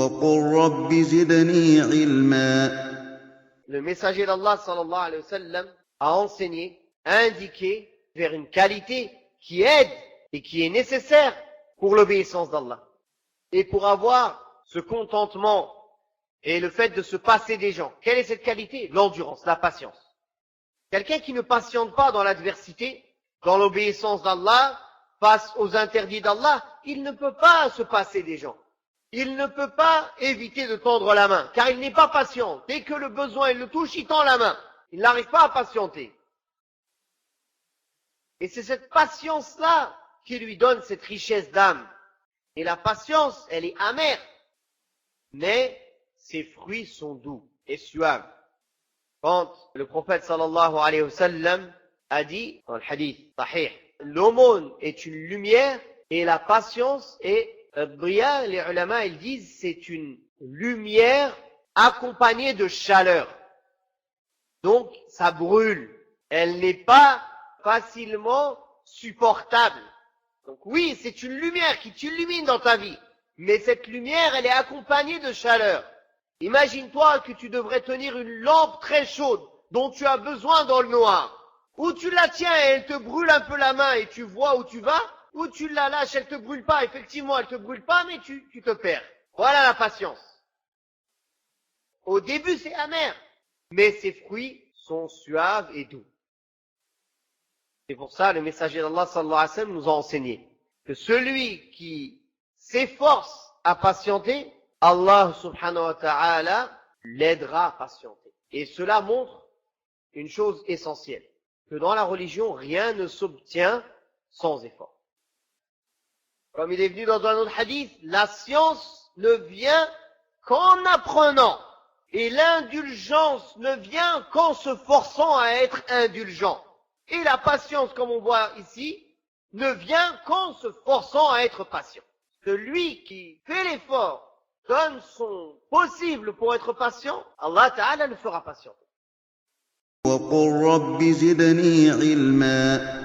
وقل رب زدني علما. Le messager d'Allah sallallahu alayhi wa sallam a enseigné, a indiqué vers une qualité qui aide et qui est nécessaire pour l'obéissance d'Allah. Et pour avoir ce contentement et le fait de se passer des gens. Quelle est cette qualité? L'endurance, la patience. Quelqu'un qui ne patiente pas dans l'adversité, dans l'obéissance d'Allah, face aux interdits d'Allah, il ne peut pas se passer des gens. Il ne peut pas éviter de tendre la main, car il n'est pas patient. Dès que le besoin il le touche, il tend la main. Il n'arrive pas à patienter. Et c'est cette patience-là qui lui donne cette richesse d'âme. Et la patience, elle est amère, mais ses fruits sont doux et suaves. Quand le prophète sallallahu alayhi wa sallam a dit, dans le hadith sahih, l'aumône est une lumière et la patience est Briya, les ulama, ils disent, c'est une lumière accompagnée de chaleur. Donc, ça brûle. Elle n'est pas facilement supportable. Donc oui, c'est une lumière qui t'illumine dans ta vie. Mais cette lumière, elle est accompagnée de chaleur. Imagine-toi que tu devrais tenir une lampe très chaude, dont tu as besoin dans le noir. Ou tu la tiens et elle te brûle un peu la main et tu vois où tu vas, ou tu la lâches, elle te brûle pas, effectivement elle te brûle pas, mais tu te perds. Voilà la patience. Au début c'est amer, mais ses fruits sont suaves et doux. C'est pour ça le messager d'Allah sallallahu alayhi wa sallam nous a enseigné que celui qui s'efforce à patienter, Allah subhanahu wa ta'ala l'aidera à patienter. Et cela montre une chose essentielle, que dans la religion, rien ne s'obtient sans effort. Comme il est venu dans un autre hadith, la science ne vient qu'en apprenant. Et l'indulgence ne vient qu'en se forçant à être indulgent. Et la patience, comme on voit ici, ne vient qu'en se forçant à être patient. Celui qui fait l'effort, donne son possible pour être patient, Allah Ta'ala le fera patienter. وقل رب زدني علما.